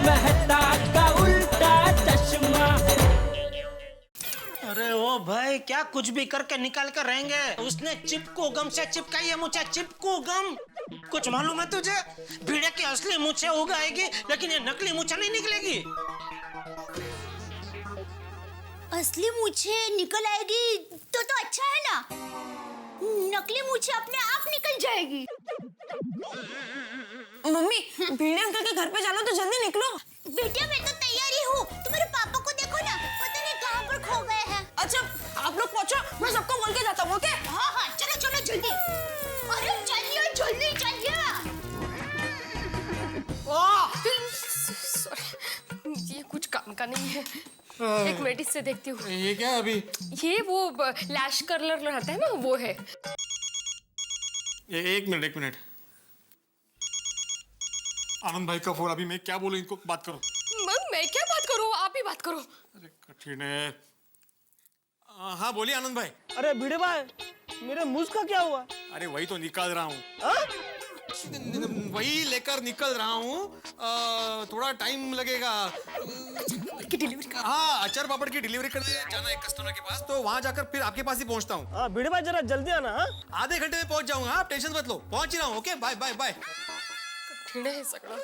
मेहता का उल्टा चश्मा। अरे ओ भाई, क्या कुछ भी करके निकाल कर रहेंगे। उसने चिपकू गम से चिपकाई है मुझे, चिपकू गम। कुछ मालूम है तुझे? भीड़े की असली मूछें उगाएगी, लेकिन ये नकली मूछें नहीं निकलेगी। असली मूछें निकल आएगी तो अच्छा है ना। नकली मूछें अपने आप निकल जाएगी। मम्मी, भीड़े अंकल के घर पे जाना, तो जल्दी निकलो। बेटिया मैं तो तैयार ही हूँ। तुम्हारे पापा को देखो ना, पता नहीं कहाँ पर खो गए हैं। अच्छा, आप लोग पहुँचो, मैं सबको बोल के जाता हूँ। ओके? हाँ हाँ, चलो चलो जल्दी। अरे चलिए जल्दी चलिए। ये कुछ काम का नहीं है। एक मिनट, इससे देखती हूँ। ये क्या है अभी? ये वो लैश कर्लर रहता है ना, वो है। एक मिनट। आनंद भाई का फोन। अभी मैं क्या बोलूं इनको? बात करो। मैं क्या बात करूँ, आप ही बात करो। अरे कठिन है। हाँ बोलिए आनंद भाई। अरे भिड़े भाई, मेरे मूछ का क्या हुआ? अरे वही तो निकाल रहा हूँ। वही लेकर निकल रहा हूँ। थोड़ा टाइम लगेगा। की डिलीवरी का। हाँ, अचार पापड़ की डिलीवरी करने जाना है कस्टमर के पास, तो वहाँ जाकर फिर आपके पास ही पहुँचता हूँ। हाँ भिड़े भाई, जरा जल्दी आना। हाँ आधे घंटे में पहुँच जाऊंगा। आप टेंशन मत लो, पहुँच ही रहा हूँ। Okay, bye bye bye. कठिन है सगड़ा।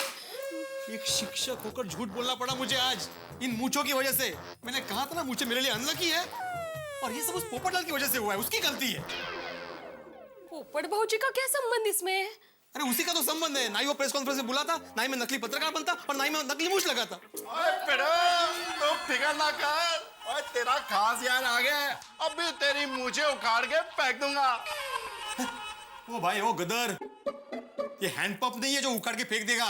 एक शिक्षक होकर झूठ बोलना पड़ा मुझे आज, इन मूंछों की वजह से। मैंने कहा था ना, मूंछें मेरे लिए अनलकी है, और ये सब उस पोपटलाल की वजह से हुआ है। उसकी गलती है। पोपट भाऊजी का क्या संबंध इसमें? अरे उसी का तो संबंध है। ना ही वो प्रेस कॉन्फ्रेंस में बुला था, ना ही मैं नकली पत्रकार बनता, और ना ही मैं नकली मूंछ लगाता। ओए बेटा, तो फिकर ना कर। ओए तेरा खास यार आ गया है। अभी तेरी मूंछें उखाड़ के फेंक दूंगा। ओ भाई, ओ गदर, ये हैंडपंप नहीं है जो उखाड़ के फेंक देगा।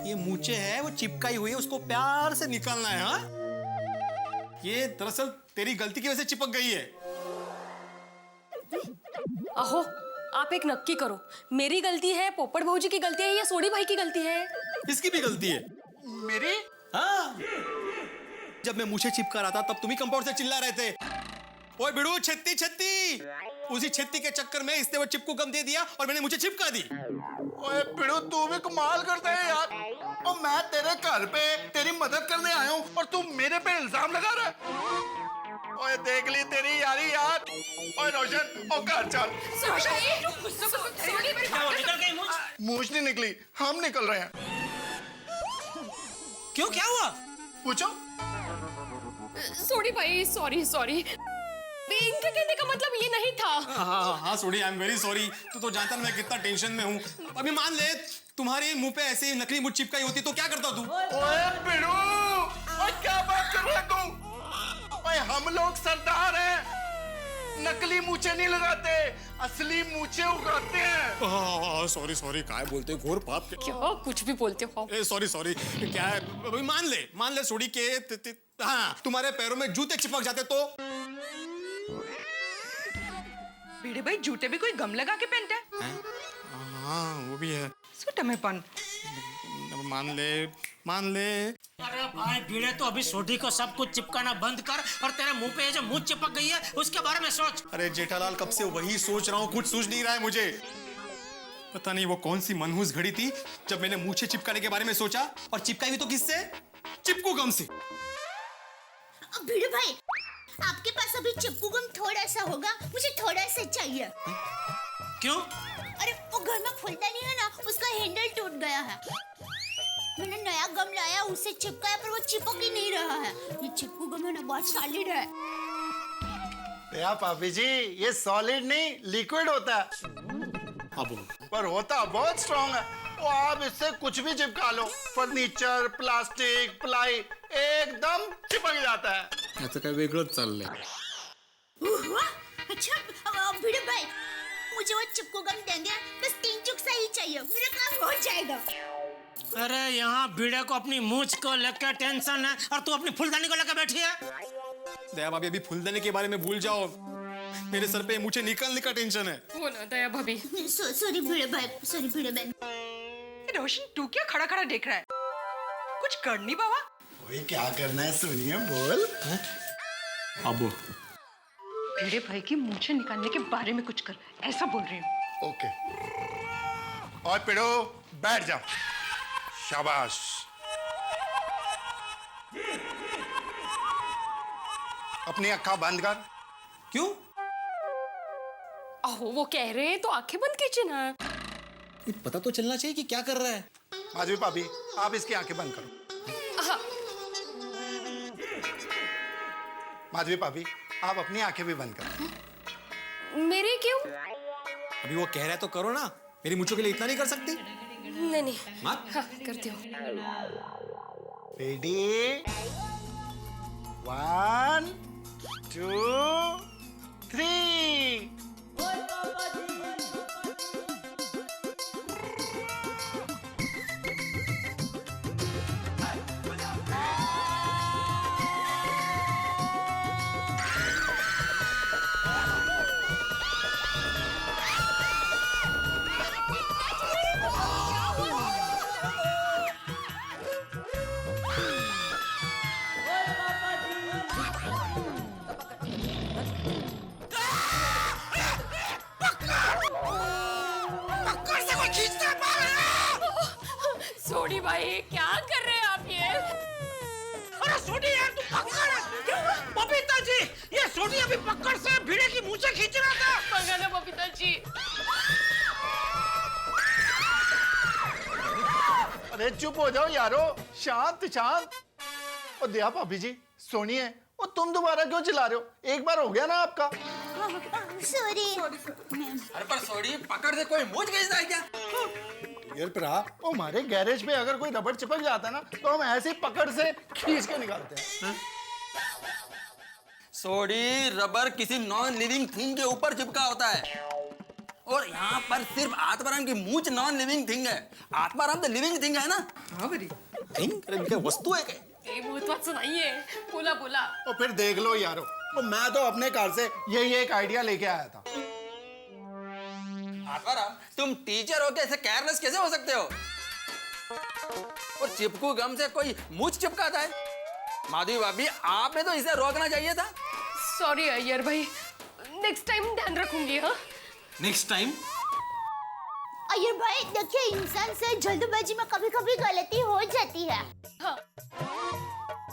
ये मूंछें है, वो चिपकाई हुई है, उसको प्यार से निकालना है। हाँ, ये दरअसल तेरी गलती की वजह से चिपक गई है। आहो, आप एक नक्की करो, मेरी गलती है, पोपट भाऊजी की गलती है, या सोडी भाई की गलती है? इसकी भी गलती है। मेरी? हाँ, जब मैं मूंछें चिपका रहा था, तब तुम ही कंपाउंड से चिल्ला रहे थे, ओए बिड़ू छत्ती छत्ती। उसी छत्ती के चक्कर में इसने वो चिपकू गम दे दिया और मैंने मुझे चिपका दी। ओए बिड़ू, तू भी कमाल करता है यार। और मैं तेरे घर पे तेरी मदद करने आया हूँ, और तू मेरे पे इल्जाम लगा रहा है। ओए देख ली तेरी यारी यार। ओए रोशन, ओ घर चल। निकल गई मूछ? मूंछ नहीं निकली, हम निकल रहे हैं। क्यों, क्या हुआ? पूछो। सोडी भाई, सॉरी। इनके कहने का मतलब ये नहीं था। हाँ sorry, I am very sorry. तू तो जानता मैं कितना टेंशन में हूँ। अभी मान ले तुम्हारे मुंह पे ऐसे नकली मूंछ चिपकाई होती तो क्या करता तू? ओए बिड़ू, ओए क्या बात कर रहा है तू? ओए हम लोग सरदार हैं, नकली मूंछें नहीं लगाते, असली मूंछें उगाते हैं। सॉरी, काय बोलते घोर पाप के। क्या कुछ भी बोलते हो? सॉरी, क्या है? अभी मान ले सॉरी के हाँ, तुम्हारे पैरों में जूते चिपक जाते तो? भिड़े भाई, जूते भी कोई गम लगा के पहनता है? हाँ वो भी है। सुटमेपन। मान ले। अरे भाई भीड़े, तो अभी सोडी को सब कुछ चिपकाना बंद कर, और तेरे मुंह पे जो मूंछ चिपक गई है उसके बारे में सोच। अरे जेठालाल, कब से वही सोच रहा हूँ, कुछ सूझ नहीं रहा है मुझे। पता नहीं वो कौन सी मनहूस घड़ी थी जब मैंने मूंछें चिपकाने के बारे में सोचा, और चिपकाई भी तो किससे? चिपकू गम से। भिड़े भाई, आपके पास अभी चिपकू गम थोड़ा सा होगा, मुझे थोड़ा सा चाहिए। क्यों? अरे वो घर में फुलदानी है ना, उसका हैंडल टूट गया है। मैंने नया गम लाया, उसे चिपकाया, पर वो चिपक ही नहीं रहा है। ये चिपकू गम है ना, बहुत सॉलिड है। या पापी जी, ये सॉलिड नहीं लिक्विड होता है, पर होता बहुत स्ट्रॉन्ग है। तो आप इससे कुछ भी चिपका लो, फर्नीचर, प्लास्टिक, प्लाई, एकदम चिपक जाता है। आता काय वेगळंच चाललंय। अच्छा भिड़े भाई, मुझे वो चिपकू गम देंगे, बस 3 चुक सा ही चाहिए, मेरा काम हो जाएगा। अरे यहाँ भीड़े को अपनी मूंछ को लेकर टेंशन है, और तू अपनी फुलदानी को लेकर बैठी है। दया भाभी, अभी फुलदानी के बारे में भूल जाओ, मेरे सर पे मुझे निकालने का टेंशन है। वो ना दया भाभी। सॉरी भिड़े भाई, सॉरी भिड़े बहन। रोशन, तू क्या खड़ा खड़ा देख रहा है? कुछ कर नहीं बाबा। वही क्या करना है सुनिए, बोल। अब भिड़े भाई की मूंछें निकालने के बारे में कुछ कर, ऐसा बोल रही हूँ। ओके, और पिड़ो बैठ जाओ। शाबाश। अपनी अक्खा बंद कर। क्यों? अहो वो कह रहे हैं तो आंखें बंद कीजिए ना। ये पता तो चलना चाहिए कि क्या कर रहा है। माधवी भाभी, आप इसकी आंखें बंद करो। हाँ। माधवी भाभी, आप अपनी आंखें भी बंद करो। मेरे क्यों? अभी वो कह रहा है तो करो ना। मेरी मूंछों के लिए इतना नहीं कर सकती? नहीं नहीं। मत। हाँ करती हूँ। रेडी, 1 2 3। सोडी भाई क्या कर रहे हैं आप ये? अरे सोडी यार तू पकड़। बबीता जी, ये सोडी अभी पकड़ से भिड़े की मूंछें खींच रहा था। पकड़ो बबीता जी। अरे चुप हो जाओ यारो, शांत शांत। और दया भाभी जी सुनिए, और तुम दोबारा क्यों चिल्ला रहे हो? एक बार हो गया ना आपका। सॉरी। अरे पर सोडी पकड़ से कोई मूंछ खींचता है क्या? यार प्रा, वो हमारे गैरेज पे अगर कोई रबड़ चिपक जाता है ना तो हम ऐसे ही पकड़ से खींच के निकालते हैं। सोडी रबर किसी नॉन लिविंग थिंग के ऊपर चिपका होता है और यहाँ पर सिर्फ आत्माराम की मूंछ नॉन लिविंग थिंग है। आत्माराम तो लिविंग थिंग है ना? हाँ बड़ी थिंग, अरे क्या वस्तु है क्या? ये बहुत बात सुनाइए। बोला बोला। और फिर देख लो यारो, तो मैं तो अपने कार से यही एक आइडिया लेके आया था। आत्माराम तुम टीचर हो के ऐसे केयरलेस कैसे हो सकते हो? और चिपकू गम से कोई मूंछ चिपकाता है? माधवी भाभी आपने तो इसे रोकना चाहिए था। सॉरी अय्यर भाई, नेक्स्ट टाइम ध्यान रखूंगी। हाँ नेक्स्ट टाइम। अय्यर भाई देखिए, इंसान से जल्दबाजी में कभी कभी गलती हो जाती है। हाँ।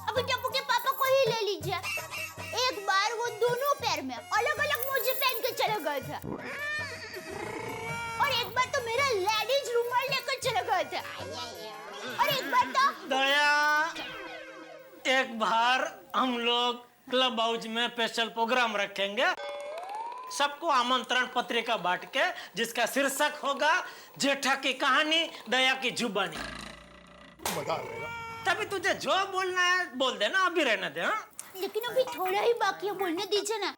अभी टप्पू के पापा को ही ले लीजिए। एक बार वो दोनों पैर में अलग अलग मोजे पहन के चले गए थे और एक बार तो मेरा लेडीज रुमाल लेकर चले गए थे और एक बार तो दया, एक बार हम लोग क्लब हाउस में स्पेशल प्रोग्राम रखेंगे। सबको आमंत्रण पत्रिका बांट के, जिसका शीर्षक होगा जेठा की कहानी दया की जुबानी। मजा आएगा। तभी तुझे जो बोलना है बोल देना, अभी रहने दे। हाँ? लेकिन अभी थोड़ा ही बाकी है, बोलने दीजिए ना।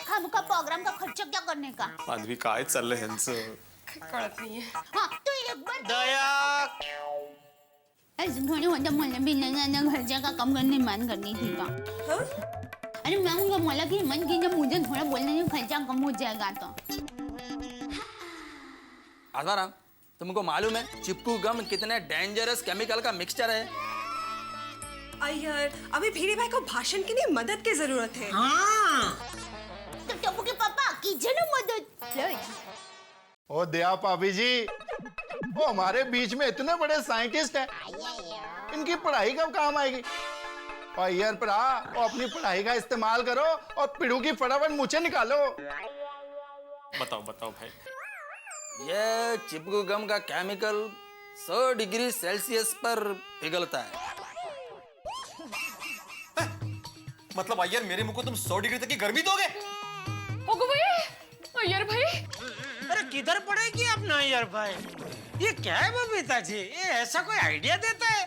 हमका प्रोग्राम का खर्चा क्या करने का? माधवी काय चाललंय ह्यांचं? कळत नाही है। हाँ तो एक बार दया, ऐसे थोड़ी होता, मुझे भी नया खर्चा का कम करने मान करनी थी का। अरे मैं उनका बोला कि मन की जब मुझे थोड़ा बोलने में खर्चा कम हो जाएगा तो। आत्माराम तुमको मालूम है चिपकू गम कितने डेंजरस केमिकल का मिक्सचर है? अय्यर, अभी भीड़े भाई को भाषण के लिए मदद की जरूरत है। हाँ। तो टप्पू के पापा कीजिए ना मदद। ओ दया भाभी जी, वो हमारे बीच में इतने बड़े साइंटिस्ट हैं, इनकी पढ़ाई कब काम आएगी? और यार प्रा, वो अपनी पढ़ाई का इस्तेमाल करो और पिड़ू की फटाफट मूंछें निकालो। बताओ बताओ भाई। ये चिपकू गम का केमिकल 100 डिग्री सेल्सियस पर पिघलता है। मतलब अय्यर मेरे मुंह को तुम 100 डिग्री तक की गर्मी दोगे? ओगो भाई, अय्यर भाई। अरे किधर पड़ेगी अपना यार भाई? ये क्या है बबीता जी, ये ऐसा कोई आइडिया देता है?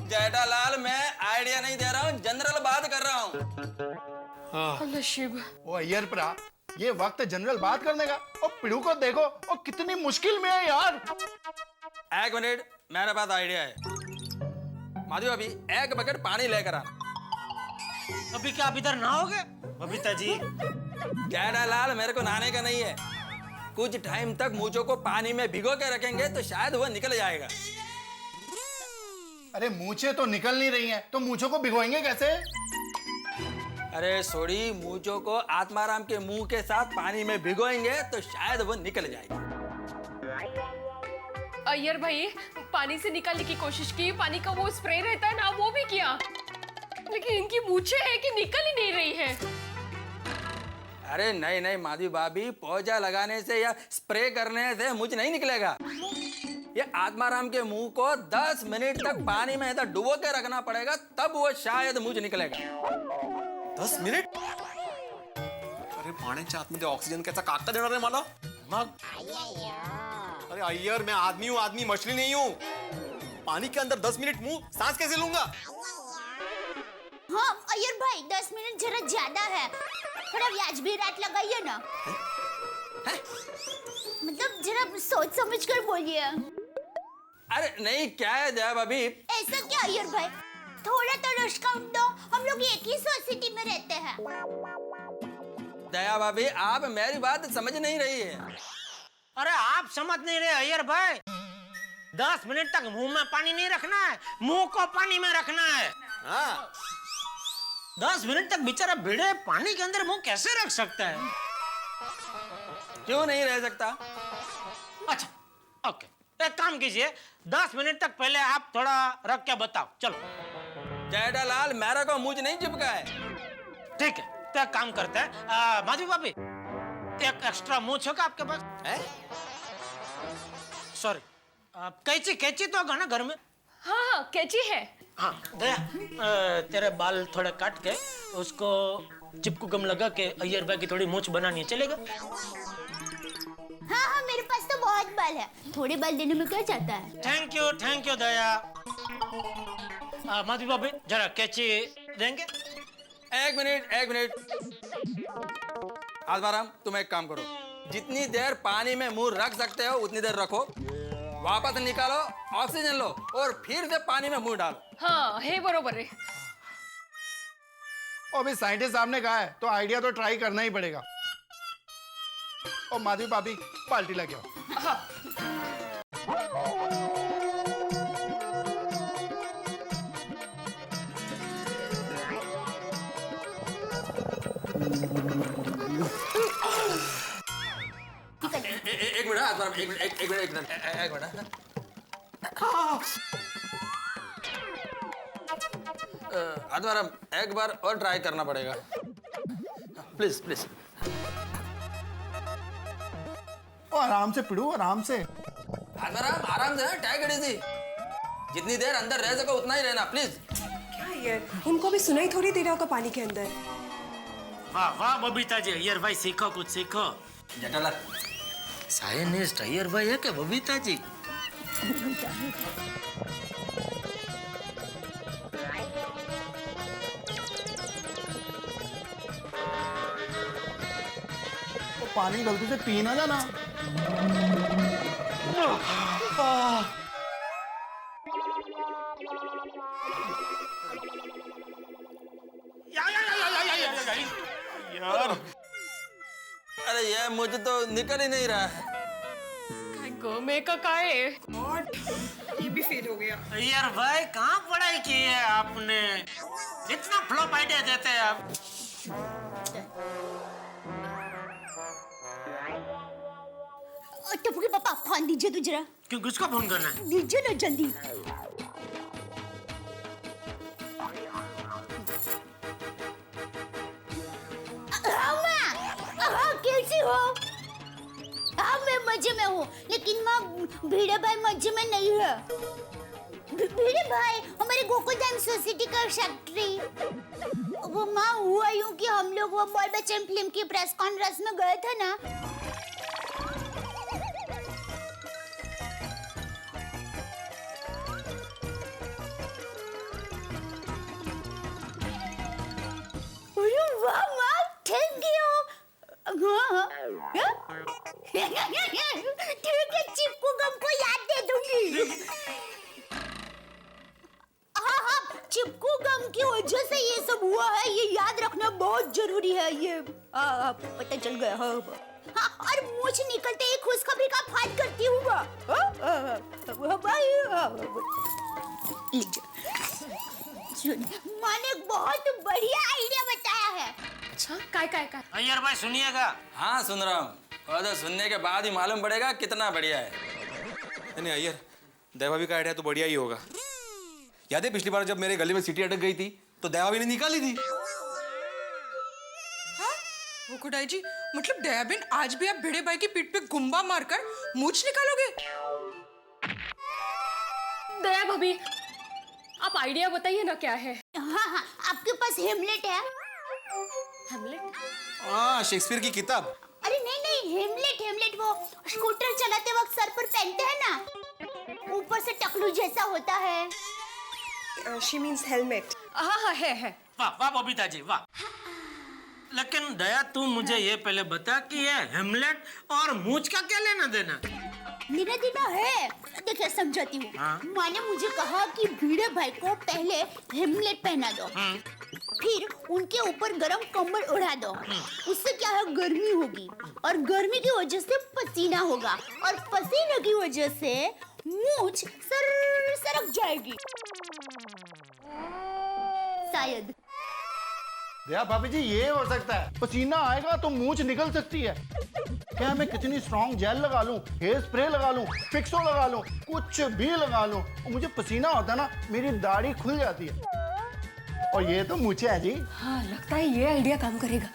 जेठालाल मैं आइडिया नहीं दे रहा हूँ, जनरल बात कर रहा हूँ। नशीब। ओ अय्यर प्रा, ये वक्त जनरल बात करने का। और पिड़ू को देखो, और कितनी मुश्किल में है यार। एक मिनट, मेरे पास आइडिया है। माधवी भाभी एक बकेट पानी लेकर आ। अभी क्या आप इधर नहाओगे बबीता जी? जेठालाल मेरे को नहाने का नहीं है, कुछ टाइम तक मूंछों को पानी में भिगो के रखेंगे तो शायद वो निकल जाएगा। अरे मूंछें तो निकल नहीं रही हैं, तो मूंछों को भिगोएंगे कैसे? अरे सोडी, मूंछों को आत्माराम के मुंह के साथ पानी में भिगोएंगे तो शायद वो निकल जाएगी। अय्यर भाई पानी से निकालने की कोशिश की, पानी का वो स्प्रे रहता है ना वो भी किया, लेकिन इनकी मूछें है कि निकल ही नहीं रही है। अरे नहीं नहीं माधवी भाभी, पौधा लगाने से या स्प्रे करने से मूछ नहीं निकलेगा। ये आत्माराम के मुंह को 10 मिनट तक पानी में ऐसा डुबो के रखना पड़ेगा, तब वो शायद मूछ निकलेगा। 10 मिनिट? अरे पाण्याच्या आतमध्ये ऑक्सिजन कैसा कागता देणार रे मला? मग अरे अय्यर, मैं आदमी हूँ, आदमी मछली नहीं हूँ। पानी के अंदर 10 मिनट मुंह सांस कैसे लूंगा? हाँ अय्यर भाई, 10 मिनट जरा ज्यादा है, थोड़ा व्याजबी रेट लगाइए ना। मतलब जरा सोच समझ कर बोलिए। अरे नहीं, क्या है दया भाभी? ऐसा क्या अय्यर भाई, थोड़ा तो डिस्काउंट दो, हम लोग एक ही सोसाइटी में रहते हैं। दया भाभी, आप मेरी बात समझ नहीं रही है। अरे आप समझ नहीं रहे अय्यर भाई, 10 मिनट तक मुंह में पानी नहीं रखना है, मुंह को पानी में रखना है। हाँ 10 मिनट तक बेचारा भिड़े पानी के अंदर मुंह कैसे रख सकता है? क्यों नहीं रह सकता? अच्छा ओके, एक काम कीजिए, 10 मिनट तक पहले आप थोड़ा रख के बताओ। चलो जेठालाल, मेरा को मूछ नहीं चिपका है। ठीक है, तो एक काम करते हैं, माधवी भाभी एक एक्स्ट्रा मूछ होगा आपके पास? सॉरी, कैंची कैंची तो होगा ना घर में? हाँ हाँ कैंची है। हाँ दया, तेरे बाल थोड़े काट के उसको चिपकू गम लगा के अय्यर भाई की थोड़ी मूछ बनानी है, चलेगा? हाँ हाँ मेरे पास तो बहुत बाल है, थोड़े बाल देने में क्या जाता है। थैंक यू दया। माधवी भाभी जरा कैंची देंगे? एक मिनट। आत्माराम, तुम एक काम करो, जितनी देर पानी में मुंह रख सकते हो उतनी देर रखो, वापस निकालो, ऑक्सीजन लो और फिर से पानी में मुंह डालो। हाँ है बरोबर है। और अभी साइंटिस्ट साहब ने कहा है तो आइडिया तो ट्राई करना ही पड़ेगा। और माधवी भाभी बाल्टी लेके आओ। हाँ एक मिनट आत्माराम, एक मिनट। आत्माराम, एक बार और ट्राई करना पड़ेगा, प्लीज। आराम से पिड़ू, आराम से। आत्माराम आराम से, टेक इट इजी। जितनी देर अंदर रह सको उतना ही रहना, प्लीज। क्या यार, उनको भी सुनाई थोड़ी दे रहा होगा पानी के अंदर। वाह वाह बबीता जी, अय्यर भाई सीखो, कुछ सीखो। जेठालाल, साइंटिस्ट अय्यर भाई है क्या बबीता जी? तो पानी गलती से पी ना जाना। यार अरे ये मुझे तो निकल ही नहीं रहा है। मैं का है। और ये भी फेल हो गया। अय्यर भाई कहाँ पढ़ाई की है आपने, इतना फ्लॉप आइडिया देते हैं आप। टप्पू के पापा फोन दीजिए तो जरा। क्यों, किसको फोन करना है? दीजिए ना जल्दी। कैसी हो? हाँ मैं मजे में हूँ, लेकिन माँ भिड़े भाई मजे में नहीं है। भिड़े भाई हमारे गोकुलधाम सोसाइटी का सेक्रेटरी। वो माँ हुआ यूँ कि हम लोग वो बॉल बच्चन फिल्म की प्रेस कॉन्फ्रेंस में गए थे ना, थैंक यू। ठीक है, चिपकू गम को याद दे दूंगी। हाँ चिपकू गम की वजह से ये सब हुआ है, ये याद रखना बहुत जरूरी है। ये पता चल गया। हाँ और मुझे निकलते ही खुशखबरी का फाट करती हूँ। माँ ने बहुत बढ़िया आइडिया बताया है। अच्छा काय अय्यर भाई सुनिएगा। हाँ सुन रहा हूँ, और तो सुनने के बाद ही मालूम पड़ेगा कितना बढ़िया है। नहीं अय्यर, दया भाभी का आइडिया तो बढ़िया ही होगा। याद है पिछली बार जब मेरे गले में सीटी अटक गई थी तो दया भाभी ने निकाली थी। वो खुदाई जी, मतलब दयाबेन आज भी आप भिड़े भाई की पीठ पे गुम्बा मारकर मूछ निकालोगे? दया भाभी, आप आइडिया बताइए ना क्या है। हाँ, आपके पास हेमलेट है? हेमलेट? हाँ, शेक्सपियर की किताब। अरे नहीं, हेमलेट वो स्कूटर चलाते वक्त सर पर पहनते हैं ना, ऊपर से टकलू जैसा होता है। She means helmet. हाँ है। वाह वाह बबीता जी वाह। लेकिन दया तू मुझे ये पहले बता कि ये हेमलेट और मूछ का क्या लेना देना? लेना देना है, देखिए समझाती हूँ। हाँ? माँ ने मुझे कहा कि भिड़े भाई को पहले हेमलेट पहना दो, फिर उनके ऊपर गरम कंबल उड़ा दो। उससे क्या है, गर्मी होगी और गर्मी की वजह से पसीना होगा और पसीने की वजह से मूछ सरक जाएगी शायद। दया भाभी जी, ये हो सकता है। पसीना आएगा तो मूंछ निकल सकती है। क्या मैं कितनी स्ट्रॉन्ग जेल लगा लूं, हेयर स्प्रे लगा लूं, फिक्सो लगा लूं, कुछ भी लगा लूं, और मुझे पसीना होता है ना, मेरी दाढ़ी खुल जाती है। और ये तो मूछें है जी। हाँ, लगता है ये आइडिया काम करेगा।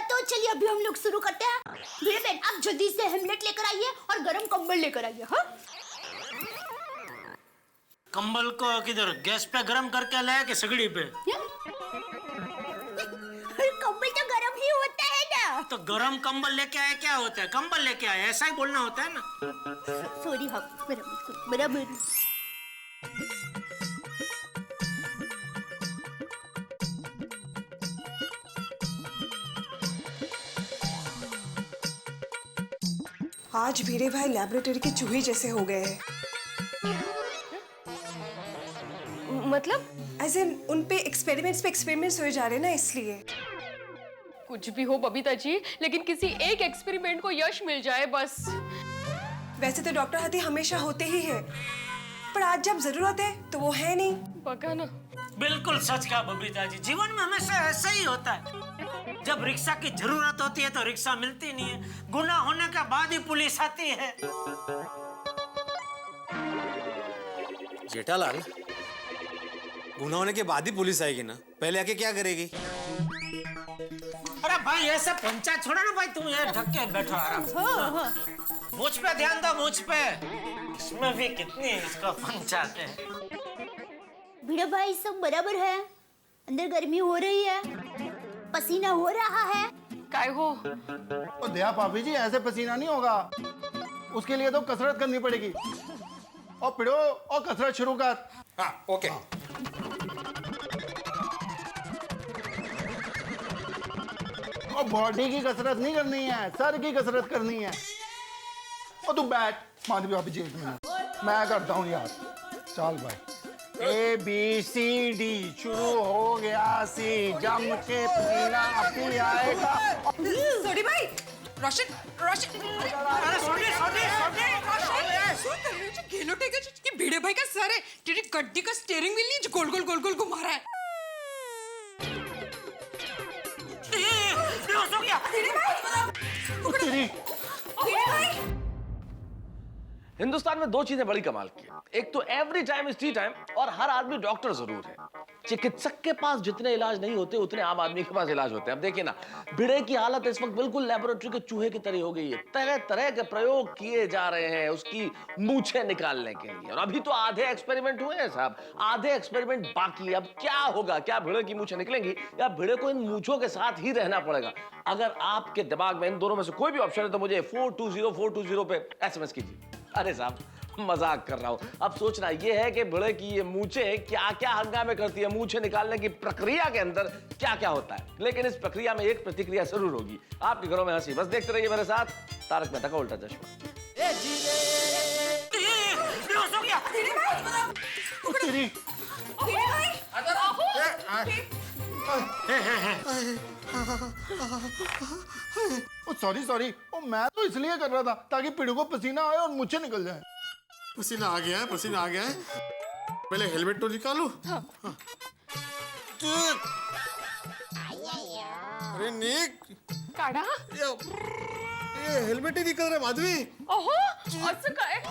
तो चलिए अभी हम लोग शुरू करते हैं। भिड़े बहन, आप जल्दी से हेमलेट लेकर आइए और गरम कंबल लेकर आइए। हाँ, कंबल को किधर, गैस पे गरम करके लाया कि सगड़ी पे? कंबल तो गरम ही होता है ना। तो गरम कंबल लेके आए क्या होता है? कंबल लेके आए, ऐसा ही बोलना होता है ना। सॉरी, हाँ बराबर। आज भिड़े भाई लैबोरेटरी के चूहे जैसे हो गए हैं। मतलब एज इन उन पे एक्सपेरिमेंट्स हुए जा रहे हैं ना, इसलिए। कुछ भी हो बबीता जी, लेकिन किसी एक एक्सपेरिमेंट को यश मिल जाए बस। वैसे तो डॉक्टर हती हमेशा होते ही है, पर आज जब जरूरत है तो वो है नहीं। पका ना। बिल्कुल सच कहा बबीता जी, जीवन में हमेशा ऐसा ही होता है। जब रिक्शा की जरूरत होती है तो रिक्शा मिलती नहीं है, गुनाह होने के बाद ही पुलिस आती है। जेठालाल, गुनाह होने के बाद ही पुलिस आएगी ना, पहले आके क्या करेगी? अरे भाई ऐसे पंचायत छोड़ो ना भाई, तुम ये ढक के बैठो आराम से। मुझ पे ध्यान दो, मुझ पे। इसमें भी कितनी इसका पंचायत है। भिड़े भाई सब बराबर है? अंदर गर्मी हो रही है, पसीना हो रहा है। काय हो? और दया भाभी जी, ऐसे पसीना नहीं होगा, उसके लिए तो कसरत करनी पड़ेगी। और पिड़ो और कसरत शुरू कर। हाँ, ओके। और बॉडी की कसरत नहीं करनी है, सर की कसरत करनी है। और तू बैठ, माधवी भाभी जी, एक मिनट मैं करता हूँ यार। चल भाई, ABCD शुरू हो गया, सी जम के पसीना अपनी आएगा। सॉरी भाई, रोशन। अरे सॉरी। घेलो टेके ये भिड़े भाई का सर है, तेरी गड्डी का स्टीयरिंग व्हील नहीं जो गोल गोल घुमा रहा है। बेहोश हो गया। तेरी भिड़े भाई, हिंदुस्तान में दो चीजें बड़ी कमाल की हैं। एक तो every time is T time, और हर आदमी डॉक्टर जरूर है। चिकित्सक के पास जितने इलाज नहीं होते उतने आम आदमी के पास इलाज होते हैं। अब देखिए ना, भिड़े की हालत इस वक्त बिल्कुल लेबोरेटरी के चूहे की तरह हो गई है। तरह तरह के प्रयोग किए जा रहे हैं उसकी मूछें निकालने के लिए, और अभी तो आधे एक्सपेरिमेंट हुए हैं साहब, आधे एक्सपेरिमेंट बाकी। अब क्या होगा? क्या भिड़े की मूछें निकलेंगी या भिड़े को इन मूछों के साथ ही रहना पड़ेगा? अगर आपके दिमाग में इन दोनों में से कोई भी ऑप्शन है तो मुझे 420 पे SMS कीजिए। अरे साहब, मजाक कर रहा हूं। अब सोचना यह है कि भिड़े की ये मूछें क्या क्या हंगामे करती है, मूछें निकालने की प्रक्रिया के अंदर क्या क्या होता है। लेकिन इस प्रक्रिया में एक प्रतिक्रिया जरूर होगी। आपके घरों में हंसी। बस देखते रहिए मेरे साथ तारक मेहता का उल्टा चश्मा। बेहोश हो गया। तेरी सॉरी, मैं तो इसलिए कर रहा था ताकि पिड़ू को पसीना आए और मुझे निकल जाए। पसीना आ गया है। पहले हेलमेट तो निकालो। हाँ। अरे निक, काढा? ये हेलमेट ही निकल रहा है माधवी। ओहो, असं काय?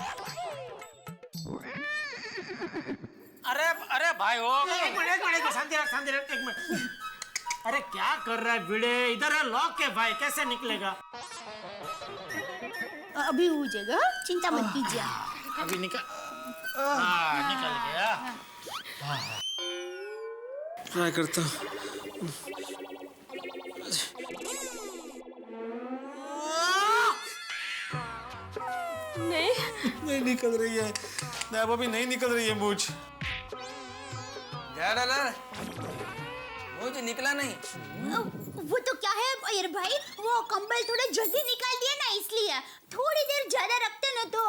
अरे अरे भाई हो एक मिनट शांति रख एक मिनट। अरे क्या कर रहा है भिड़े, इधर है लॉक है भाई, कैसे निकलेगा? अभी हो जाएगा, चिंता मत कीजिए। अभी निकल गया। ट्राई करता हूँ। नहीं निकल रही है, अभी नहीं निकल रही है मूछ। मुझे निकला नहीं। वो तो क्या है अयर भाई, वो कंबल थोड़ा जल्दी निकाल दिया ना, इसलिए थोड़ी देर ज्यादा रखते ना तो।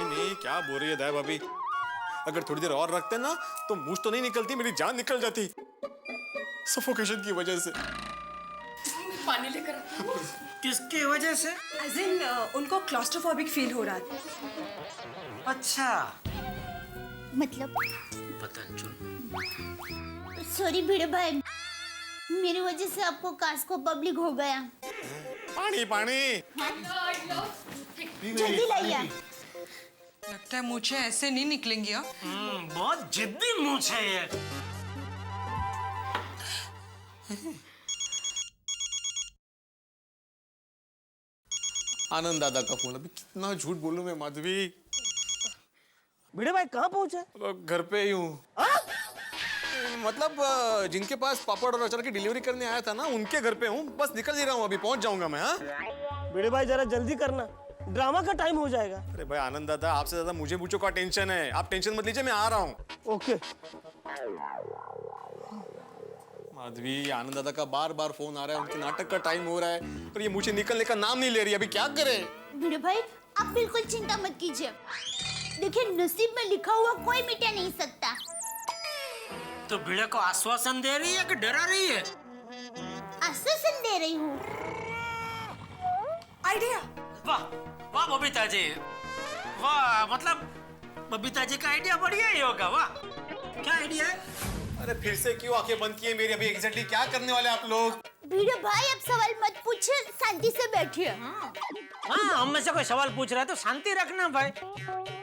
नहीं क्या बोल रही है दाई भाभी, अगर थोड़ी देर और रखते ना तो मूछ तो नहीं निकलती, मेरी जान निकल जाती सफोकेशन की वजह से। पानी लेकर आता हूँ। किसकी वजह से? As in, उनको क्लॉस्ट्रोफोबिक फील हो रहा था। अच्छा मतलब पता नहीं। सॉरी भिड़े भाई, मेरी वजह से आपको कास को पब्लिक हो गया। पानी जल्दी लाइए। लगता है मूछें ऐसे नहीं निकलेंगी। बहुत जिद्दी मूछ है ये। आनंद दादा का फोन। अभी कितना झूठ बोलूं मैं माधवी। भिड़े भाई कहाँ पहुंचे? घर पे ही हूँ। मतलब जिनके पास पापड़ और अचार की डिलीवरी करने आया था ना, उनके घर पे हूँ। बस निकल ही रहा हूँ, अभी पहुंच जाऊंगा मैं। भिड़े भाई जरा जल्दी करना, ड्रामा का टाइम हो जाएगा। अरे भाई आनंद दादा, आपसे ज्यादा मुझे मूछों का टेंशन है। आप टेंशन मत लीजिए, मैं आ रहा हूँ। ओके। माधवी, आनंद दादा का बार बार फोन आ रहा है, उनके नाटक का टाइम हो रहा है, पर ये मुझे निकलने का नाम नहीं ले रही। अभी क्या करे? भिड़े भाई आप बिल्कुल चिंता मत कीजिए, देखिए नसीब में लिखा हुआ कोई मिटा नहीं सकता। तो भिड़े को आश्वासन दे रही है कि डरा रही है? आश्वासन दे रही हूँ। आइडिया। वाह बबीता जी, वाह। मतलब बबीता जी का आइडिया बढ़िया ही होगा। वाह, क्या आइडिया है? अरे फिर से क्यों आंखें बंद की है मेरी? अभी एग्जैक्टली क्या करने वाले आप लोग? भिड़े भाई अब सवाल मत पूछिए, शांति से बैठिए। हाँ, हम में से कोई सवाल पूछ रहा है तो शांति रखना भाई।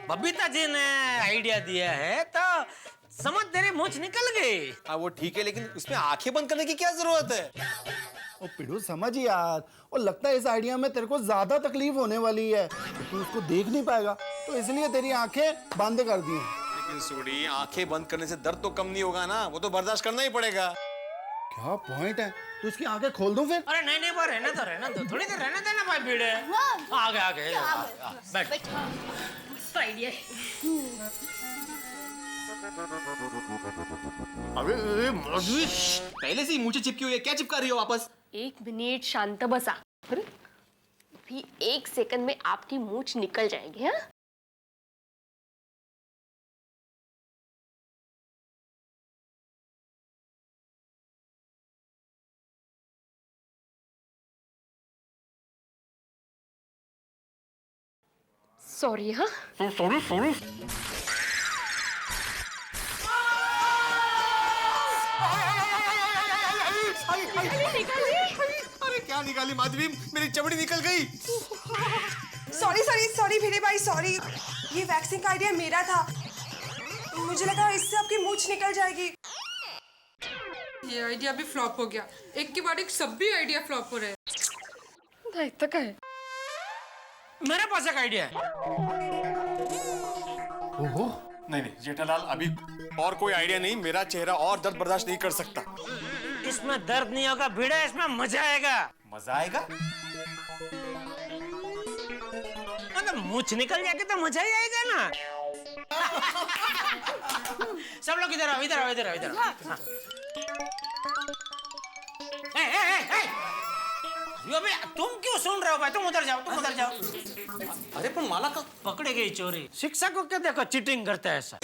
बबीता जी ने आइडिया दिया है तो समझ तेरी मूछ निकल गई। हाँ वो ठीक है, लेकिन उसमें आंखें बंद करने की क्या जरूरत है? ओ पिड़ू समझ यार, और लगता है इस आइडिया में तेरे को ज्यादा तकलीफ होने वाली है, तू उसको देख नहीं पाएगा, तो इसलिए तेरी आंखें बंद कर दी। लेकिन सूड़ी, आंखें बंद करने से दर्द तो कम नहीं होगा ना, वो तो बर्दाश्त करना ही पड़ेगा। क्या पॉइंट है, तो इसकी आंखें खोल दूं फिर? अरे नहीं वो रहने दो, थोड़ी देर रहने देना भाई। भिड़े आगे बैठ। मस्त आइडिया है। अबे माधवी, पहले से ही मुझे चिपकी हुई है, क्या चिपका रही हो वापस? 1 मिनट शांत बसा। अभी 1 सेकंड में आपकी मूछ निकल जाएगी। हाँ? सॉरी। हाँ सॉरी। अरे क्या निकाली माधवी, मेरी चमड़ी निकल गई। सॉरी भिड़े भाई, सॉरी। ये वैक्सिंग का आइडिया मेरा था, मुझे लगा इससे आपकी मूछ निकल जाएगी। ये आइडिया भी फ्लॉप हो गया। एक के बाद एक सब भी आइडिया फ्लॉप हो रहे हैं। तक है। मेरे पास एक आइडिया है। ओहो, नहीं जेठालाल, अभी और कोई आइडिया नहीं। मेरा चेहरा और दर्द बर्दाश्त नहीं कर सकता। इसमें दर्द नहीं होगा भिड़े, इसमें मजा आएगा। मजा आएगा? अगर मूछ निकल जाएगी तो मजा ही आएगा ना। सब लोग इधर आओ। अबे तुम क्यों सुन रहे हो भाई? तुम उधर जाओ। अरे पर माला का पकड़े गई चोरी। शिक्षक को क्या देखो चीटिंग करता है ऐसा।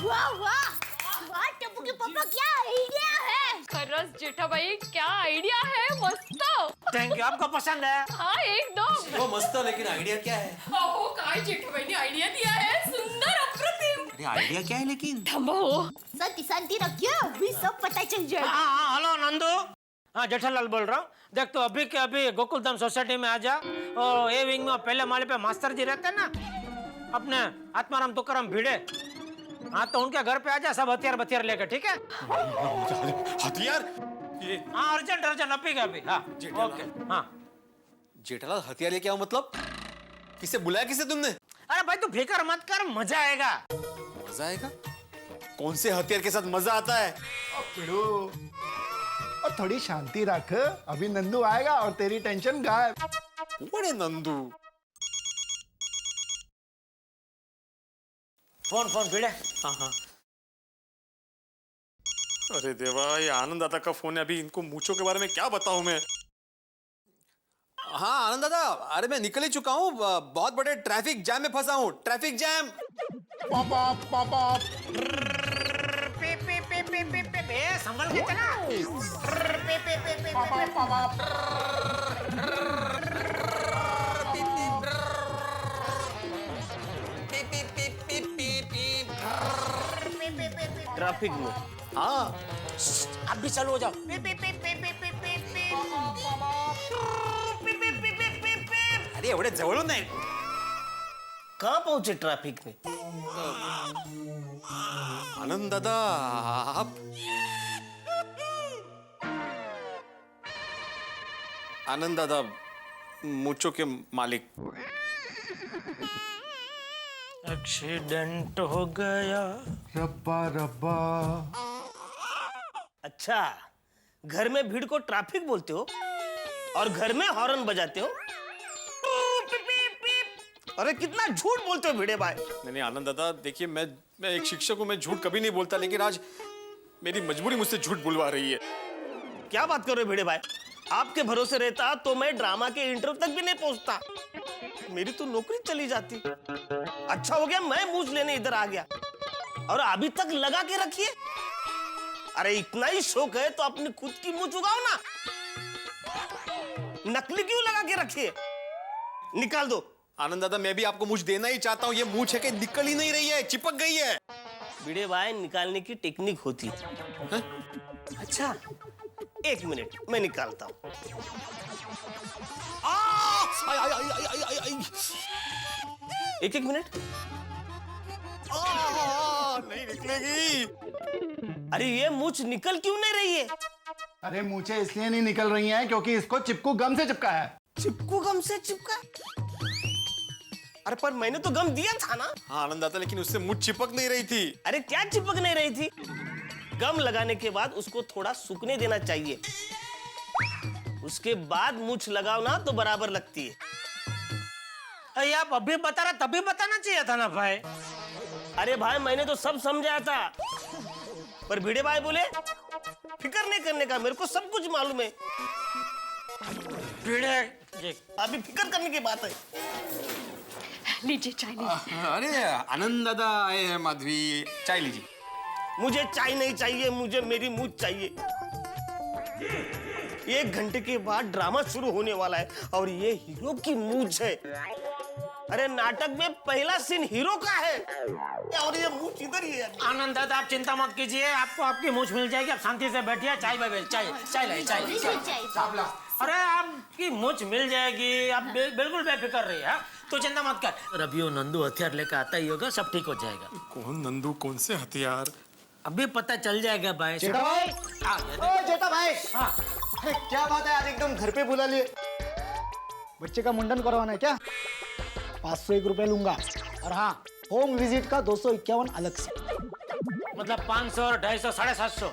वाह टप्पू के पापा, क्या आइडिया है। खरस जेठा भाई, क्या आइडिया है। मस्त। थैंक यू, आपको पसंद है? हाँ एकदम। वो मस्त है, लेकिन आइडिया क्या है? ओहो, काय जेठा भाई ने आइडिया दिया है, सुंदर अप्रतिम। अरे आइडिया क्या है लेकिन? थम्बो। शांति रखिए, अभी सब पता चल जाएगा। हाँ हेलो नंदू, हाँ जेठालाल बोल रहा हूँ। देख तो अभी के अभी गोकुलधाम सोसाइटी में आ जा और ए विंग में पहले माले पे मास्टर जी रहते हैं ना, अपने आत्माराम तुकाराम भिड़े। हाँ तो उनके घर पे आ जा, सब हथियार बथियार लेकर, ठीक है? हथियार? ये हाँ अर्जेंट अर्जेंट अभी के अभी। हाँ ओके। हाँ जेठालाल हथियार लेके आओ मतलब? किसे बुलाया किसे तुमने? अरे भाई तू फिक्र मत कर, मजा आएगा। मजा आएगा? कौन से हथियार के साथ मजा आता है? पिड़ू, और थोड़ी शांति रख, अभी नंदू आएगा और तेरी टेंशन गायब। बड़े नंदू। फोन फोन भिड़े। हाँ हाँ। अरे देवा, ये आनंद दादा का फोन है। अभी इनको मूंछों के बारे में क्या बताऊं मैं? हाँ आनंद दादा, अरे मैं निकल ही चुका हूँ, बहुत बड़े ट्रैफिक जैम में फंसा हूँ। Traffic jam. संभल के चला। ट्रैफिक में। हाँ आप भी चालू हो जाओ। अरे एवढे जवळून नाही। कहाँ पहुंचे ट्रैफिक में? आनंद दादा आप आनंद दादा मूंछों के मालिक। एक्सीडेंट हो गया। रब्बा रब्बा। अच्छा, घर में भीड़ को ट्रैफिक बोलते हो और घर में हॉर्न बजाते हो? अरे कितना झूठ बोलते हो भिड़े भाई। नहीं आनंद दादा, देखिए मैं एक शिक्षक हूं, मैं झूठ कभी नहीं बोलता, लेकिन आज मेरी मजबूरी मुझसे झूठ बुलवा रही है। क्या बात कर रहे हो भिड़े भाई? आपके भरोसे रहता तो मैं ड्रामा के इंटरव्यू तक भी नहीं पहुंचता, मेरी तो नौकरी चली जाती। अच्छा हो गया मैं मूछ लेने इधर आ गया, और अभी तक लगा के रखिए। अरे इतना ही शौक है तो अपनी खुद की मूछ उगाओ ना, नकली क्यों लगा के रखिए? निकाल दो। आनंद दादा, मैं भी आपको मूछ देना ही चाहता हूँ, ये मूछ है कि निकल ही नहीं रही है, चिपक गई है। भिड़े भाई निकालने की टेक्निक होती है। अच्छा एक मिनट मैं निकालता हूं। एक मिनट। नहीं निकलेगी। अरे ये मूछ निकल क्यों नहीं रही है? अरे मूछें इसलिए नहीं निकल रही हैं क्योंकि इसको चिपकू गम से चिपका है। चिपकू गम से चिपका? अरे पर मैंने तो गम दिया था ना। हाँ आनंद दादा, लेकिन उससे मूछ चिपक नहीं रही थी। अरे क्या चिपक नहीं रही थी? गम लगाने के बाद उसको थोड़ा सूखने देना चाहिए, उसके बाद मूछ लगाओ ना तो बराबर लगती है। अरे आप अभी बता रहा, तभी बताना चाहिए था ना भाई। अरे भाई मैंने तो सब समझाया था, पर भिड़े भाई बोले फिक्र नहीं करने का, मेरे को सब कुछ मालूम है। भिड़े अभी फिक्र करने की बात है। लीजिए चाय लीजिए। अरे आनंद दादा आए हैं, माधवी चाय लीजिए। मुझे चाय नहीं चाहिए, मुझे मेरी मूछ चाहिए। 1 घंटे के बाद ड्रामा शुरू होने वाला है और ये हीरो की मूछ है। अरे नाटक में पहला सीन हीरो का है और ये मूछ इधर ही है। आनंद दादा आप चिंता मत कीजिए, आपको आपकी मूछ मिल जाएगी। आप शांति से बैठिए, चाय चाय चाय चाय। अरे आपकी मूछ मिल जाएगी, आप बिल्कुल बेफिक्र रहिए। हाँ तो चिंता मत कर, रबियो नंदू हथियार लेकर आता ही होगा, सब ठीक हो जाएगा। कौन नंदू, कौन से हथियार? अभी पता चल जाएगा भाई। जेठा भाई, ओ जेठा भाई, हाँ अरे क्या बात है, आज एकदम घर पे बुला लिए। बच्चे का मुंडन करवाना है क्या? 501 रुपए लूंगा, और हाँ होम विजिट का 251 अलग से। मतलब 500 और 250 750।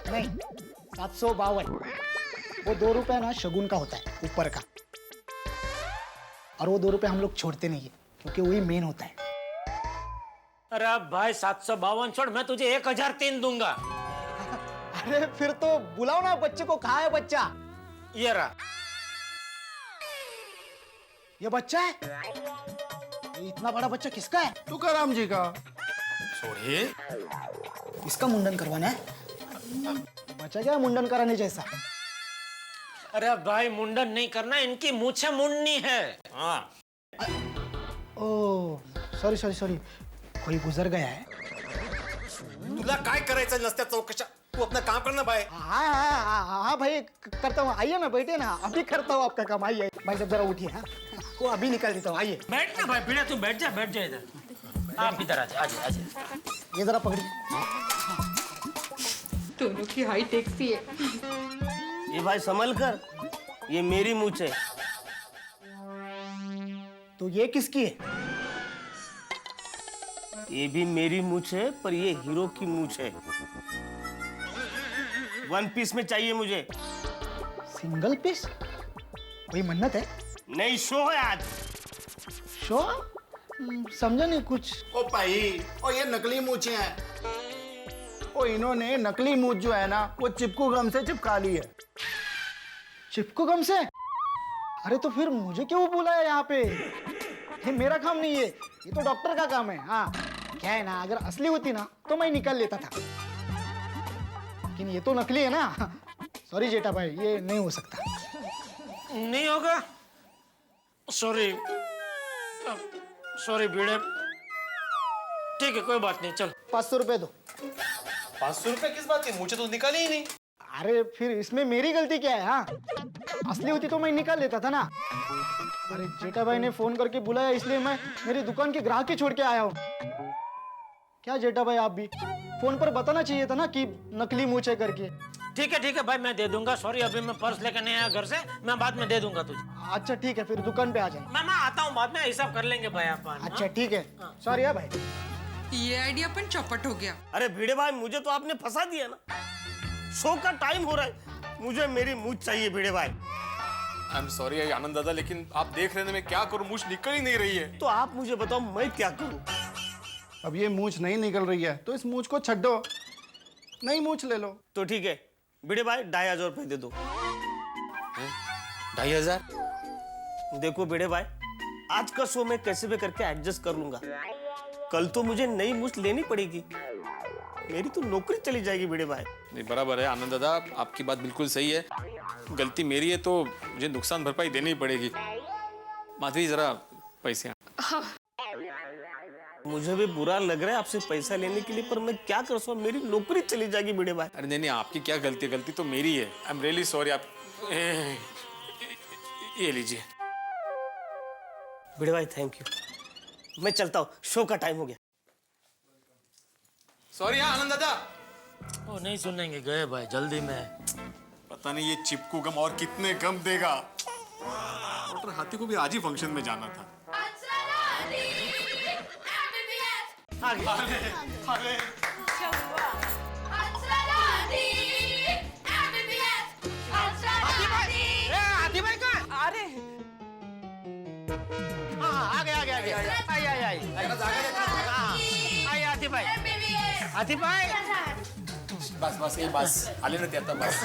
नहीं 752। वो 2 रुपए ना शगुन का होता है, ऊपर का, और वो 2 रुपए हम लोग छोड़ते नहीं है क्योंकि वही मेन होता है। अरे भाई 752 छोड़, मैं तुझे 1003 दूंगा। अरे फिर तो बुलाओ ना बच्चे को। कहाँ है बच्चा? ये रहा। ये बच्चा है? ये इतना बड़ा बच्चा किसका है? तुकाराम जी का। छोड़िए, इसका मुंडन करवाना है? बच्चा क्या मुंडन कराने जैसा? अरे भाई मुंडन नहीं करना, इनकी मूछें मुंडनी है। हाँ ओ सॉरी, कोई गुजर गया है। तुला काय करायचं नसत्या चौकशा? तू अपना काम करना भाई। हाँ भाई करता हूँ, आइए ना, बैठे ना, अभी करता हूँ आपका काम, आइए भाई साहब जरा उठिए। हाँ वो अभी निकाल देता हूँ, आइए। बैठ ना भाई भिड़े, तू बैठ जा इधर। आप इधर आ जा। ये जरा पकड़िए। दोनों की हाइट एक सी है। ये भाई संभल कर, ये मेरी मूछ है। तो ये किसकी है? ये भी मेरी मूछ है, पर ये हीरो की मूछ है। 1 पीस में चाहिए मुझे। Single piece? कोई मन्नत है? नहीं, शो है आज। शो? समझा नहीं कुछ। ओ भाई, ओ ये नकली मूछें हैं। ओ इन्होंने नकली मूछ जो है ना, वो चिपकू गम से चिपका ली है। चिपकू गम से? अरे तो फिर मुझे क्यों बुलाया यहाँ पे? ये मेरा काम नहीं है, ये तो डॉक्टर का काम है। हाँ क्या है ना, अगर असली होती ना तो मैं निकाल लेता था, लेकिन ये तो नकली है ना। सॉरी जेठा भाई, ये नहीं हो सकता। नहीं होगा? सॉरी भिड़े, ठीक है कोई बात नहीं, चल 500 रुपए दो। 500 रुपए किस बात की? मुझे तो निकाली ही नहीं। अरे फिर इसमें मेरी गलती क्या है? हाँ असली होती तो मैं निकाल लेता था ना। अरे जेठा भाई ने फोन करके बुलाया, इसलिए मैं मेरी दुकान के ग्राहक ही छोड़ के आया हूँ। क्या जेठा भाई, आप भी फोन पर बताना चाहिए था ना कि नकली मूछ है करके। ठीक है भाई, मैं दे दूंगा। सॉरी अभी मैं पर्स लेकर नहीं आया घर से, मैं बाद में दे दूंगा तुझे। अच्छा ठीक है, फिर दुकान पे आ जाए। मैं आता हूँ बाद में, हिसाब कर लेंगे भाई अपन। अच्छा ठीक है, सॉरी है भाई। ये आइडिया अपन चौपट हो गया। अरे भिड़े भाई, मुझे तो आपने फंसा दिया ना। शो का टाइम हो रहा है, मुझे मेरी मूछ चाहिए भिड़े भाई। आई एम सॉरी आनंद दादा, लेकिन आप देख रहे हैं मैं क्या करूं, मूछ निकल ही नहीं रही है। तो आप मुझे बताओ मैं क्या करूं? अब ये मूछ नहीं निकल रही है तो इस मूछ को छड्डो, नई मूछ ले लो। तो ठीक है भिड़े भाई, 2500 रुपए दे दो। 2500? देखो भिड़े भाई, आज का शो मैं कैसे भी करके एडजस्ट कर लूंगा। कल तो मुझे नई मूछ लेनी पड़ेगी, मेरी तो नौकरी चली जाएगी भिड़े भाई। नहीं बराबर है आनंद दादा, आपकी बात बिल्कुल सही है। गलती मेरी है तो मुझे नुकसान भरपाई देनी ही पड़ेगी। माधवी जरा पैसे। मुझे भी बुरा लग रहा है आपसे पैसा लेने के लिए, पर मैं क्या कर सकता हूँ, मेरी नौकरी चली जाएगी भिड़े भाई। अरे नहीं आपकी क्या गलती है, गलती तो मेरी है। I am really sorry. आप ये लीजिए। भिड़े भाई थैंक यू, मैं चलता हूँ, शो का टाइम हो गया। सॉरी आनंद दादा। वो नहीं सुनेंगे, गए भाई जल्दी में। पता नहीं ये चिपकू गम और कितने गम देगा। डॉक्टर हाथी को भी आज ही फंक्शन में जाना था। हाथी भाई का? अरे हाँ आ गया आई हाथी भाई। हाथी भाई बस ये बस आले नहीं आता बस।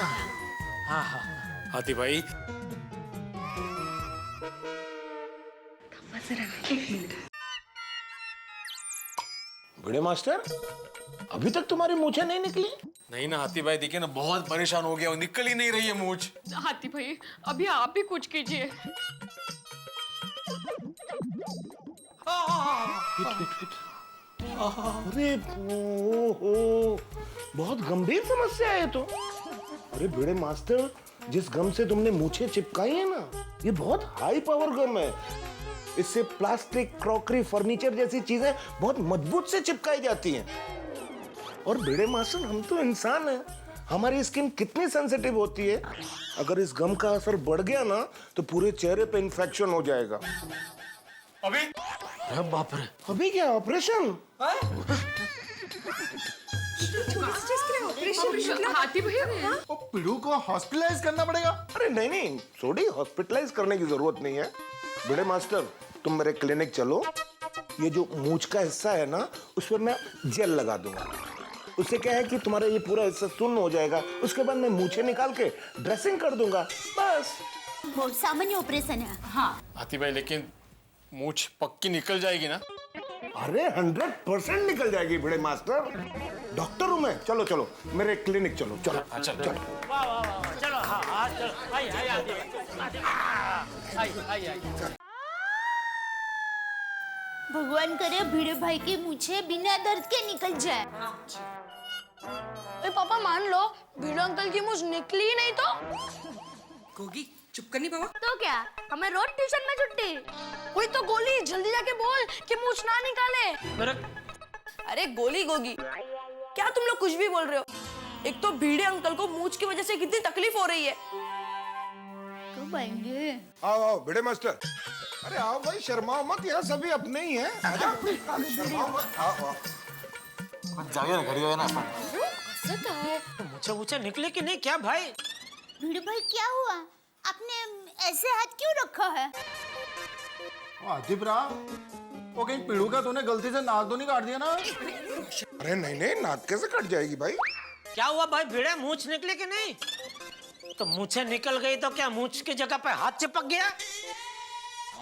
हाँ हाथी भाई भिड़े मास्टर, अभी तक तुम्हारी मूछें नहीं निकली? नहीं ना हाथी भाई, देखिए ना बहुत परेशान हो गया, वो निकल ही नहीं रही है मूछ। हाथी भाई अभी आप ही कुछ कीजिए। अरे ओहो, बहुत गंभीर समस्या है तो। अरे भिड़े मास्टर, जिस गम से तुमने मूछें चिपकाई है ना, ये बहुत हाई पावर गम है। इससे प्लास्टिक, क्रॉकरी, फर्नीचर जैसी चीजें बहुत मजबूत से चिपकाई जाती हैं। और भिड़े मास्टर, हम तो इंसान हैं, हमारी स्किन कितनी सेंसिटिव होती है। अगर इस गम का असर बढ़ गया ना तो पूरे चेहरे पे इन्फेक्शन हो जाएगा। अभी? अरे बाप रे, अभी क्या ऑपरेशन? हाथी भैया ओ पिड़ू को हॉस्पिटलाइज करना पड़ेगा? अरे नहीं सोडी, हॉस्पिटलाइज करने की जरूरत नहीं है। भिड़े मास्टर, तुम मेरे क्लिनिक चलो, ये जो मूछ का हिस्सा है ना, उस पर मैं जेल लगा दूंगा। उससे क्या है कि तुम्हारा ये पूरा हिस्सा सुन्न हो जाएगा। उसके बाद मैं मूछें निकाल के ड्रेसिंग कर दूंगा, बस। बहुत सामान्य ऑपरेशन है। हाँ हाथी भाई, लेकिन मूछ पक्की निकल जाएगी ना? अरे 100% निकल जाएगी भिड़े मास्टर। डॉक्टर हूं मैं। चलो चलो मेरे क्लिनिक चलो। चलो अच्छा चलो। वाह वाह वाह, चलो हाँ चलो, आई भगवान करे भिड़े भाई की मूछें बिना दर्द के निकल जाए। पापा मान लो भिड़ो अंकल की मूछ निकली ही नहीं तो गोगी चुप करनी बाबा। तो क्या हमें रोज ट्यूशन में छुट्टी। वही तो गोली, जल्दी जाके बोल कि मूछ ना निकाले। अरे गोली गोगी, क्या तुम लोग कुछ भी बोल रहे हो? एक तो भिड़े अंकल को मूछ की वजह से कितनी तकलीफ हो रही है। कब आएंगे? आओ आओ भिड़े मास्टर। अरे आओ भाई, शर्माओ मत, यहाँ सभी अपने ही हैं। शर्माओ मत, आओ आओ। जागे ना, घड़ी ना अपन। मुझे मुझे निकले कि नहीं क्या भाई? भिड़े भाई क्या हुआ? आपने ऐसे हाथ क्यों रखा है? अजीब रहा। वो कहीं पीड़ू का तूने गलती से नाक तो नहीं काट दिया ना? अरे नहीं नहीं, नाक कैसे कट जाएगी भाई? क्या हुआ भाई भिड़े, मूछ निकली कि नहीं? तो मूछें निकल गई तो क्या मूछ की जगह पे हाथ चिपक गया?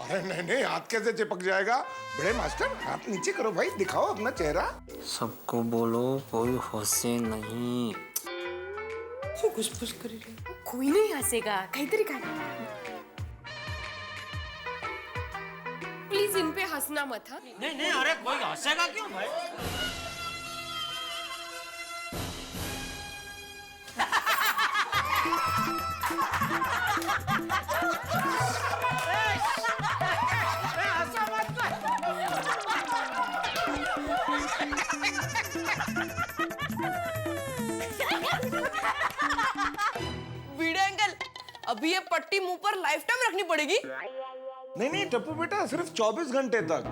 अरे नहीं नहीं, हाथ कैसे चिपक जाएगा? भिड़े मास्टर हाथ नीचे करो भाई, दिखाओ अपना चेहरा। सबको बोलो कोई हंसे नहीं। घुसपुस करी कोई नहीं हंसेगा, काहीतरी काय। प्लीज इन पे हंसना मत। हाँ नहीं नहीं, अरे कोई हंसेगा क्यों भाई? भिड़े अंकल, अभी ये पट्टी मुंह पर लाइफ टाइम रखनी पड़ेगी? नहीं नहीं टप्पू बेटा, सिर्फ 24 घंटे तक।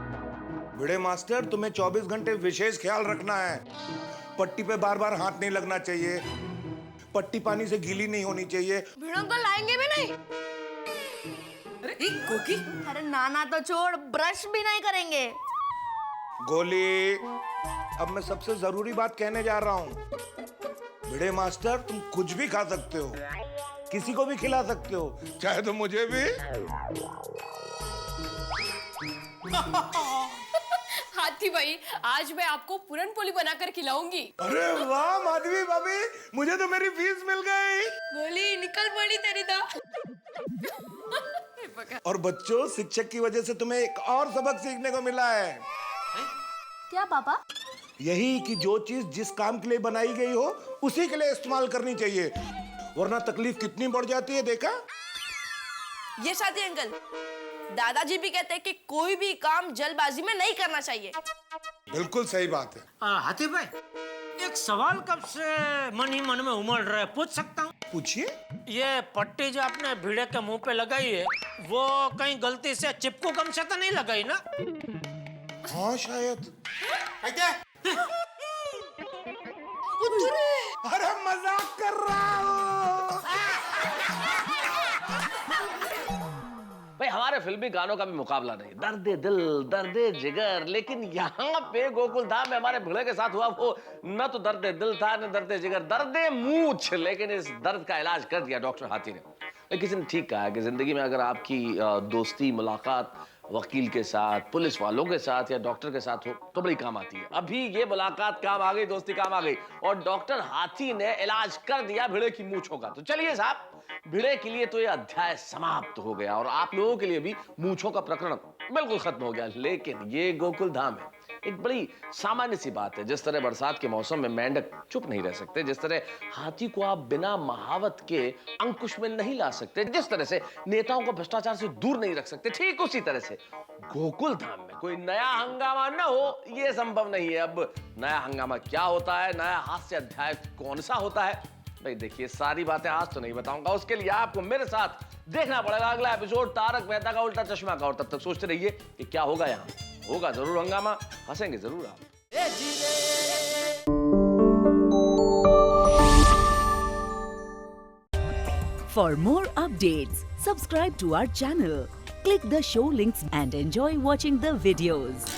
भिड़े मास्टर तुम्हें 24 घंटे विशेष ख्याल रखना है। पट्टी पे बार बार हाथ नहीं लगना चाहिए, पट्टी पानी से गीली नहीं होनी चाहिए। भिड़े अंकल लाएंगे भी नहीं? अरे गोगी, अरे नाना तो छोड़, ब्रश भी नहीं करेंगे। गोली, अब मैं सबसे जरूरी बात कहने जा रहा हूँ। भिड़े मास्टर तुम कुछ भी खा सकते हो, किसी को भी खिला सकते हो, चाहे तो मुझे भी। हाथी भाई, आज मैं आपको पूरन पोली बनाकर खिलाऊंगी। अरे वाह माधवी भाभी, मुझे तो मेरी फीस मिल गई। गोली निकल पड़ी तेरी तो। और बच्चों, शिक्षक की वजह से तुम्हें एक और सबक सीखने को मिला है। क्या पापा? यही कि जो चीज जिस काम के लिए बनाई गई हो उसी के लिए इस्तेमाल करनी चाहिए, वरना तकलीफ कितनी बढ़ जाती है, देखा? ये साथी अंकल, दादाजी भी कहते हैं कि कोई भी काम जल्दबाजी में नहीं करना चाहिए। बिल्कुल सही बात है। हाथी भाई, एक सवाल कब से मन ही मन में उमड़ रहा है, पूछ सकता हूँ? पूछिए। ये पट्टी जो आपने भिड़े के मुंह पे लगाई है, वो कहीं गलती से चिपकू गम से तो नहीं लगाई ना? हाँ शायद। क्या? अरे मजाक कर रहा हूँ। भाई हमारे फिल्मी गानों का भी मुकाबला नहीं, दर्दे दिल दर्दे जिगर, लेकिन यहाँ पे गोकुल धाम में हमारे भिड़े के साथ हुआ वो न तो दर्दे दिल था न दर्दे जिगर, दर्दे मूछ। लेकिन इस दर्द का इलाज कर दिया डॉक्टर हाथी ने। किसी ने ठीक कहा कि जिंदगी में अगर आपकी दोस्ती मुलाकात वकील के साथ, पुलिस वालों के साथ या डॉक्टर के साथ हो तो बड़ी काम आती है। अभी ये मुलाकात काम आ गई, दोस्ती काम आ गई, और डॉक्टर हाथी ने इलाज कर दिया भिड़े की मूंछों का। तो चलिए साहब, भिड़े के लिए तो ये अध्याय समाप्त हो गया और आप लोगों के लिए भी मूंछों का प्रकरण बिल्कुल खत्म हो गया। लेकिन ये गोकुल धाम है एक बड़ी सामान्य सी बात है। जिस तरह बरसात के मौसम में मेंढक चुप नहीं रह सकते, जिस तरह हाथी को आप बिना महावत के अंकुश में नहीं ला सकते, जिस तरह से नेताओं को भ्रष्टाचार से दूर नहीं रख सकते, ठीक उसी तरह से गोकुल धाम में कोई नया हंगामा न हो ये संभव नहीं है। अब नया हंगामा क्या होता है, नया हास्य अध्याय कौन सा होता है, भाई देखिए सारी बातें आज तो नहीं बताऊंगा। उसके लिए आपको मेरे साथ देखना पड़ेगा अगला एपिसोड तारक मेहता का उल्टा चश्मा का। और तब तक सोचते रहिए कि क्या होगा, यहाँ होगा जरूर हंगामा, हंसेंगे जरूर आप। For more updates, subscribe to our channel, click the show links and enjoy watching the videos.